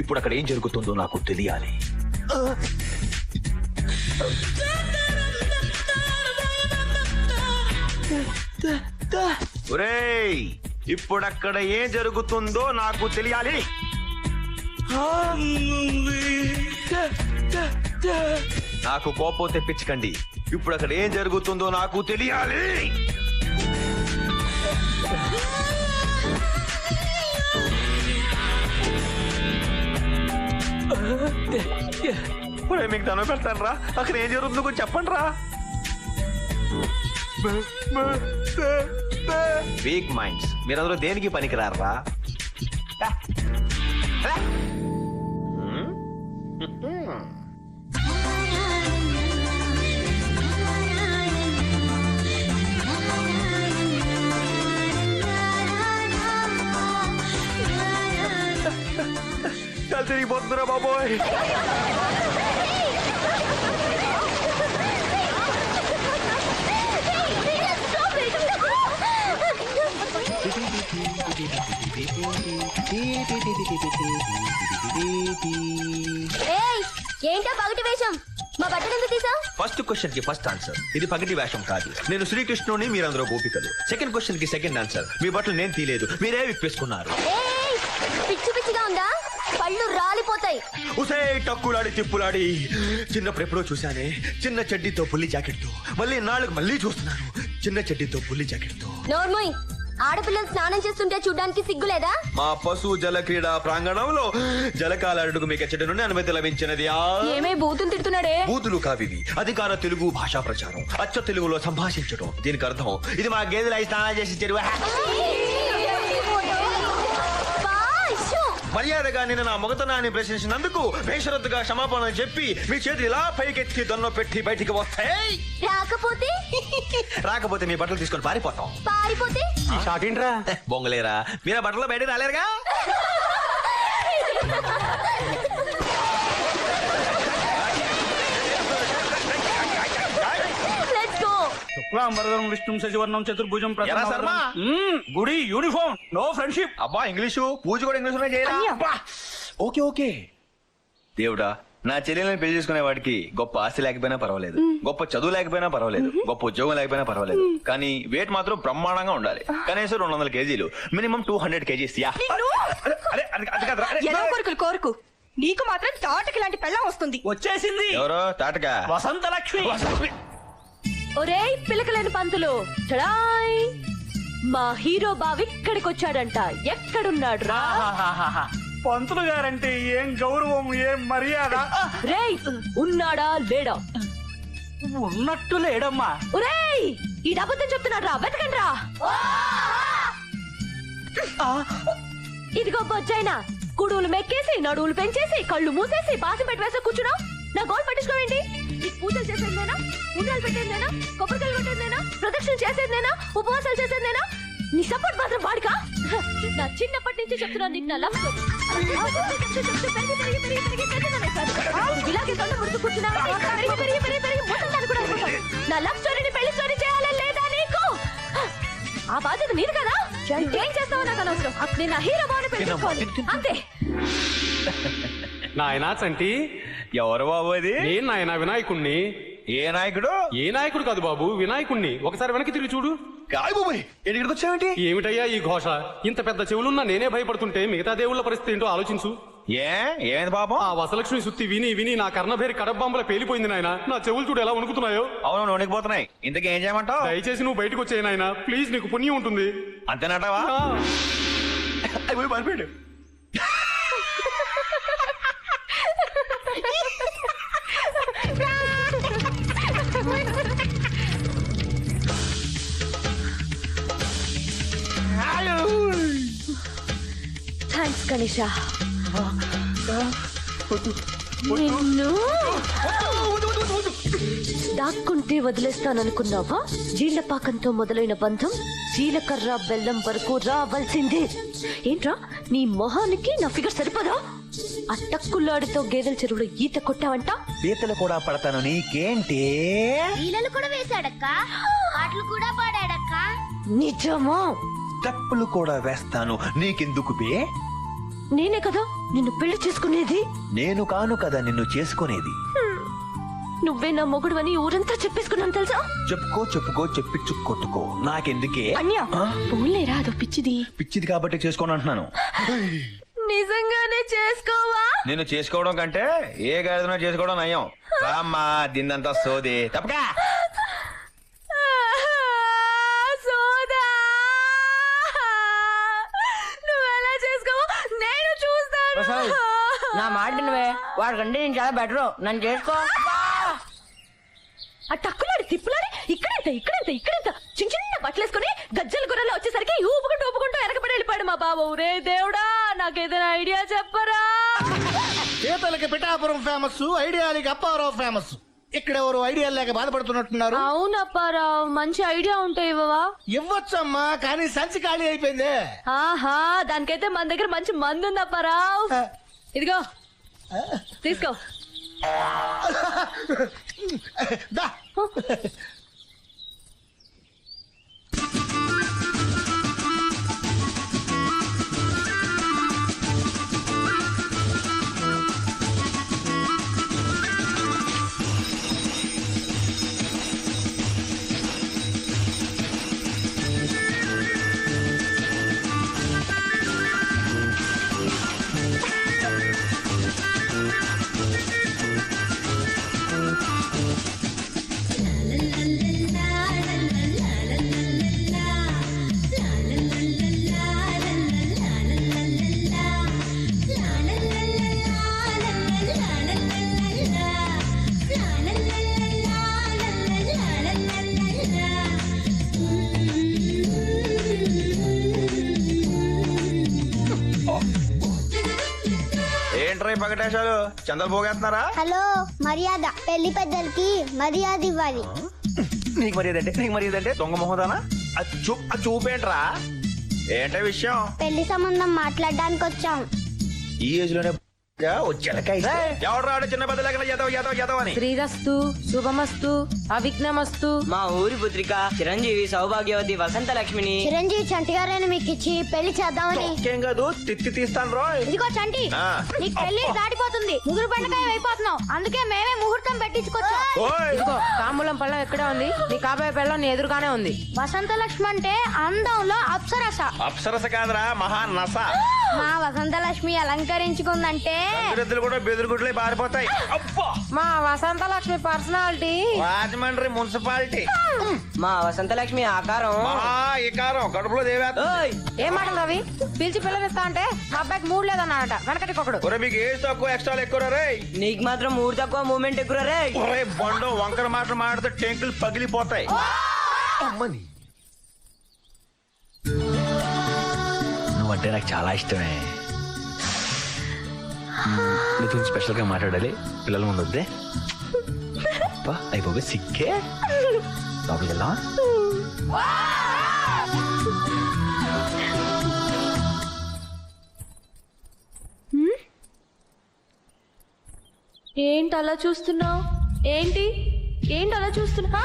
ఇప్పుడు అక్కడ ఏం జరుగుతుందో నాకు తెలియాలి. ఒరేయ్, ఇప్పుడు అక్కడ ఏం జరుగుతుందో నాకు తెలియాలి. నాకు కోపం తెప్పించకండి. ఇప్పుడు అక్కడ ఏం జరుగుతుందో నాకు తెలియాలి. మీకు దండం పెడతాను రా. అక్కడ ఏం జరుగుతుందో కొంచెం చెప్పండి రా. వీక్ మైండ్స్, మీరందరూ దేనికి పనికిరారా? చల్ తిరిగిపోతుందిరా బాబోయ్. ఏంటా పగటి వేషం? మా బట్టలు ఎందుకు తీసావు? ఫస్ట్ క్వశ్చన్ కి ఫస్ట్ ఆన్సర్, ఇది పగటి వేషం కాదు. నేను శ్రీకృష్ణుని, మీరందరూ గోపికలు. సెకండ్ క్వశ్చన్ కి సెకండ్ ఆన్సర్, మీ బట్టలు నేను తీయలేదు, మీరే విప్పేసుకున్నారు. పిచ్చి పిచ్చిగా ఉందా? పళ్ళు రాలిపోతాయి. ఉసే టక్కులాడి తిప్పులాడి. చిన్నప్పుడు ఎప్పుడో చూశానే, చిన్న చెడ్డీతో పుల్లి జాకెట్ తో. మళ్ళీ నాలుగు మళ్ళీ చూస్తున్నాను, చిన్న చెడ్డీతో పుల్లి జాకెట్ తో. నోర్మోయ్, ఆడపిల్లలు స్నానం చేస్తుంటే చూడ్డానికి సిగ్గులేదా? మా పశు జల క్రీడా ప్రాంగణంలో జలకాలడుగు మీకు చెట్టు నుండి అనుమతి లభించినది. ఏమే బూతులు తిడుతున్నాడే? బూతులు కావివి, అధికార తెలుగు భాషా ప్రచారం, అచ్చ తెలుగులో సంభాషించడం. దీనికి అర్థం ఇది మా గేదెలు అయి స్నానం చేసి చెరువు. మర్యాదగా నేను నా మొగతనాన్ని ప్రశ్నించినందుకు బేషరత్తుగా క్షమాపణ చెప్పి మీ చేతులు ఇలా పైకెత్తి దొన్న పెట్టి బయటికి వస్తాయి. రాకపోతే మీ బట్టలు తీసుకొని పారిపోతాం. పారిపోతే బొంగలేరా, మీరా బట్టలు బయటకు రాలేరుగా. శుక్లాంబరధరం విష్ణుం శశివర్ణం చతుర్భుజం శర్మా గుడి యూనిఫామ్ నో ఫ్రెండ్షిప్. అబ్బా ఇంగ్లీషు పూజ కూడా ఇంగ్లీష్ లోనే చేయాలా? Okay okay. దేవుడా, నా చెల్లెలను పెళ్లి చేసుకునే వాడికి గొప్ప ఆస్తి లేకపోయినా పర్వాలేదు, గొప్ప చదువు లేకపోయినా పర్వాలేదు, గొప్ప ఉద్యోగం లేకపోయినా పర్వాలేదు, కానీ వెయిట్ మాత్రం బ్రహ్మాండంగా ఉండాలి. కనీసం 200 కేజీలు, మినిమం 200 కేజీస్. కోరుకు నీకు మాత్రం తాటకి లాంటి పెళ్ళం వస్తుంది. వచ్చేసింది. ఎవరో తాటగా? వసంత లక్ష్మి. ఒరేయ్ పిలకలేని పంతులు, చడాయ్ మా హీరో బావి ఇక్కడికి వచ్చాడంట. ఎక్కడున్నాడు రా? పంతులు గారంటే ఏం గౌరవం, ఏం మర్యాద. రేయ్ ఉన్నాడా లేడా? ఉన్నట్టు లేడమ్మా. ఒరేయ్ ఈ డబ్బుతో చెప్తున్నాడు రా, వెతకండి రా. ఇదిగో బొజ్జైనా, కుడువులు మెక్కేసి నడువులు పెంచేసి కళ్ళు మూసేసి బాసి పెట్టి వేసే కూర్చున్నావు. నా గోల్ పట్టించుకోవేంటి? నీకు పూజలు చేసేదేనా, ఉండాలు పెట్టేదేనా, కొబ్బరికాయలు కొట్టేదేనా, ప్రదక్షిణ చేసేదేనా, ఉపవాసాలు చేసేదేనా? నీ సపోర్ట్ మాత్రం వాడికా? నా చిన్నప్పటి నుంచి చెప్తున్నా నీకు నా లవ్ స్టోరీ. ఇలాగే తొండ ముడుతూ కూర్చున్నా నా లవ్ స్టోరీని పెళ్లి స్టోరీ చేయాలని లేదా నీకు? ఆ బాధ్యత నీది కదా. ఏం చేస్తావో నాకు అనవసరం. నేను నా హీరో బాగుని పెళ్లి అంతే. నాయనా చంటి. ఎవరు బాబు అది? నేను నాయన వినాయకుణ్ణి. ఏ నాయకుడు? ఏ నాయకుడు కాదు బాబు, వినాయకుణ్ణి. ఒకసారి వెనక్కి తిరిగి చూడు. ఇక్కడికి వచ్చావేంటి? ఏమిటయ్యా ఈ ఘోష? ఇంత పెద్ద చెవులున్నా నేనే భయపడుతుంటే మిగతా దేవుళ్ళ పరిస్థితి ఏంటో ఆలోచించు. ఏమైంది పాపం? ఆ వసలక్ష్మి సుత్తి విని విని నా కర్ణభేరి కడబాంబుల పేలిపోయింది నాయన. నా చెవులు చూడు ఎలా వణుకుతున్నాయో. అవును, వణికిపోతున్నాయి. ఇంతకీ ఏం చేయమంటావు? దయచేసి నువ్వు బయటకు వచ్చాయి నాయన, ప్లీజ్. నీకు పుణ్యం ఉంటుంది. అంతేనటావా? పడిపోయాడు. థ్యాంక్స్ గణేష. నిన్ను దాక్కుంటే వదిలేస్తాననుకున్నావా? జీళ్లపాకంతో మొదలైన బంధం జీలకర్ర బెల్లం వరకు రావాల్సిందే. ఏంట్రా నీ మొహానికి నా ఫిగర్ సరిపదా? అట్టక్కుల్లాడితో గేదెల చెరువులో ఈత కొట్టావంట. ఈతలు కూడా పడతాను, నీకేంటి? ఈలలు కూడా వేశాడక్క, పాటలు కూడా పాడాడక్క. నిజమా? స్టెప్పులు కూడా వేస్తాను, నీకెందుకు బే? నేనే కదా నిన్ను పెళ్లి చేసుకునేది. నేను కాను కదా నిన్ను చేసుకునేది. నువ్వే నా మొగుడు అని ఊరంతా చెప్పేసుకున్నాను తెలుసా. చెప్పుకో చెప్పించు కొట్టుకో నాకెందుకే. అన్య ఆ? పోలేరా అదో పిచ్చిది. పిచ్చిది కాబట్టి చేసుకోను అంటున్నాను. నిజంగానే చేసుకోవా? నేను చేసుకోవడం కంటే ఏ గాడిదనో చేసుకోవడం నయం. అమ్మా దిందంతా సోది తప్పకా. సోదా నువ్వెలా చేసుకోవా నేను చూస్తాను. నా మాట నువ్వే వాడికంటే నేను చాలా బెటరు. నన్ను చేసుకో. ఆ టక్కులాడి తిప్పులాడి ఇక్కడంత చిన్న చిన్న బట్టలేసుకుని గజ్జల గుర్రలో వచ్చేసరికి ఊపుకుంటూ వెనకబడి వెళ్ళిపోయాడు మా బాబు. రే దేవుడా నాకేదైనా ఐడియా చెప్పరా. చేతలకి పిఠాపురం ఫేమస్, ఐడియాలకి అప్పారావు ఫేమస్. ఇక్కడ ఎవరు ఐడియా లేక బాధపడుతున్నట్టున్నారు. అవునప్పారావు మంచి ఐడియా ఉంటే ఇవ్వవా? ఇవ్వచ్చమ్మా, కానీ సంచి ఖాళీ అయిపోయింది. ఆహా దానికైతే మన దగ్గర మంచి మందు ఉంది అప్పారావు. ఇదిగో తీసుకో. దా. ఏంట్రా ఈ పగటేశాలు? చందలు పోగేస్తున్నారా? హలో, మర్యాద పెళ్లి పెద్దలకి మర్యాద ఇవ్వాలి. నీకు మర్యాద అంటే దొంగ మొహదానా? చూపేంట్రా ఏంట విషయం? పెళ్లి సంబంధం మాట్లాడడానికి వచ్చాం. ఈ ఏజ్ లోనే ఎవడు రాడు చిన్న పెద్ద లేకుండా యాదవ్ అని. శ్రీరస్తు శుభమస్తు అవిఘ్నమస్తు. మా ఊరి పుత్రిక చిరంజీవి సౌభాగ్యవతి వసంత లక్ష్మిని చిరంజీవి చంటి గారిని మీకు ఇచ్చి పెళ్లి చేద్దామని. ఇంకేం కాదు తిత్తి తీస్తాను రోయ్. ఇదిగో చంటి, నీకు పెళ్లి దాటిపోతుంది. ముగ్గురు పండుగ అయిపోతున్నావు, అందుకే మేమే ముహూర్తం పెట్టించుకొచ్చాం. ఓయ్. ఇదిగో తాంబూలం పళ్ళం ఎక్కడే ఉంది. నీ కాబోయే పెళ్ళం నీ ఎదురుగానే ఉంది. వసంత లక్ష్మి అంటే అందంలో అప్సరస. అప్సరస కాదురా మహా నస. మా వసంత లక్ష్మి అలంకరించుకుందంటే గంగిరెద్దులు కూడా బెదురుగుడ్లే బారిపోతాయి. అబ్బా మా వసంత లక్ష్మి పర్సనాలిటీ రాజమండ్రి మున్సిపాలిటీ. మా వసంత లక్ష్మి ఆకారం మహా ఇకారం కడుపులో దేవేత్త. ఏం మాటలు రవి? పిలిచి పిల్లనిస్తా అంటే మా అబ్బాయికి మూడు లేదన్నాడట వెనకటికొకడు. ఒరే మీకు ఏజ్ తక్కువ ఎక్స్ట్రా ఎక్కువ రే. నీకు మాత్రం మూడు తక్కువ మూమెంట్ ఎక్కువ రే. ఒరే బండో వంకర మాటలు మాడితే టెంకులు పగిలిపోతాయి. అమ్మని నువ్వంటే నాకు చాలా ఇష్టమే. నీతో స్పెషల్ గా మాట్లాడాలి. పిల్లల ముందు వద్దే. అయిపోయి సిక్కే లోపలికి వెళ్దామా? ఏంటి అలా చూస్తున్నావు? ఏంటి అలా చూస్తున్నా?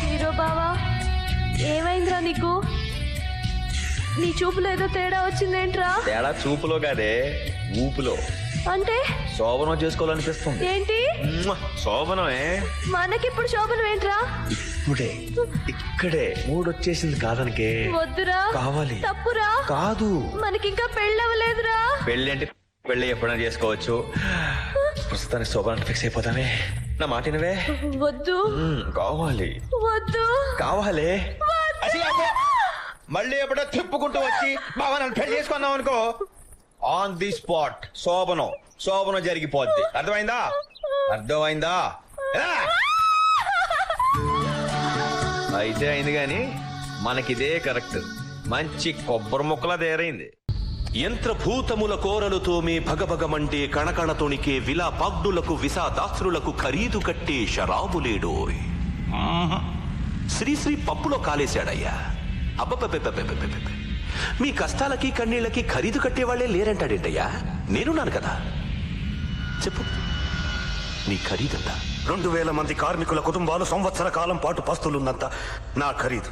హీరో బావా ఏమైందిరా నీకు? నీ చూపులో ఏదో తేడా వచ్చిందేంట్రా? తేడా చూపులో కాదే ఊపులో. అంటే శోభనం చేసుకోవాలనిపిస్తుంది. ఏంటి శోభనమే? మనకిప్పుడు శోభనం ఏంట్రా? ఇక్కడే మూడొచ్చేసింది కాదనికే. వద్దురా, కావాలి. తప్పురా. కాదు మనకింకా పెళ్ళవలేదురా. పెళ్ళి అంటే పెళ్ళి ఎప్పుడైనా చేసుకోవచ్చు. ప్రస్తుతానికి శోభనానికి ఫిక్స్ అయిపోతామే. నా మాట వినవే. వద్దు. కావాలి. వద్దు. కావాలి. మళ్ళీ ఎప్పుడో తిప్పుకుంటూ వచ్చి బాబా నన్ను పెళ్లి చేసుకున్నాం అనుకో, ఆన్ ది స్పాట్ శోభనం జరిగిపోద్ది. అర్థమైందా? అయితే అయింది గాని మనకిదే కరెక్ట్. మంచి కొబ్బరి ముక్కలా తయారైంది. యంత్రభూతముల కోరలుతో మే భగభగమంటే కణకణతోనికే విలా పాగ్డులకు విసాదాస్త్రులకు ఖరీదు కట్టే శరాబులేడోయ్. శ్రీశ్రీ పప్పులో కాలేశాడయ్యా. అబ్బబ్బబ్బబ్బబ్బబ్బబ్బ. మీ కష్టాలకి కన్నీళ్ళకి ఖరీదు కట్టేవాళ్లే లేరంటాడేంటయ్యా? నేనున్నాను కదా. చెప్పు నీ ఖరీదంతా. 2000 మంది కార్మికుల కుటుంబాలు సంవత్సర కాలం పాటు పస్తులున్నంత నా ఖరీదు.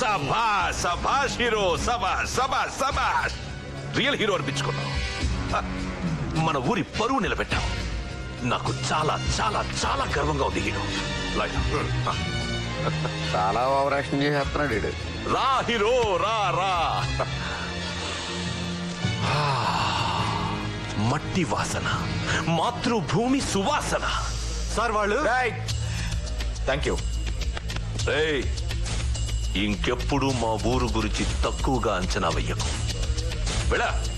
సభాష్ సభాష్ హీరో సభాష్ సభాష్ సభాష్ రియల్ హీరో అనిపించుకున్నావు. హ, మన ఊరి పరువు నిలబెట్టావు. నాకు చాలా చాలా చాలా గర్వంగా ఉంది హీరో. హ, చాలా ఓవరాక్షన్ చేసేస్తున్నాడు వీడు. రా హీరో రా రా. ఆ, మట్టి వాసన, మాతృభూమి సువాసన. సార్ వాళ్ళు థ్యాంక్ యూ. రేయ్, ఇంకెప్పుడు మా ఊరు గురించి తక్కువగా అంచనా వెయ్యకు. వెళ్ళా.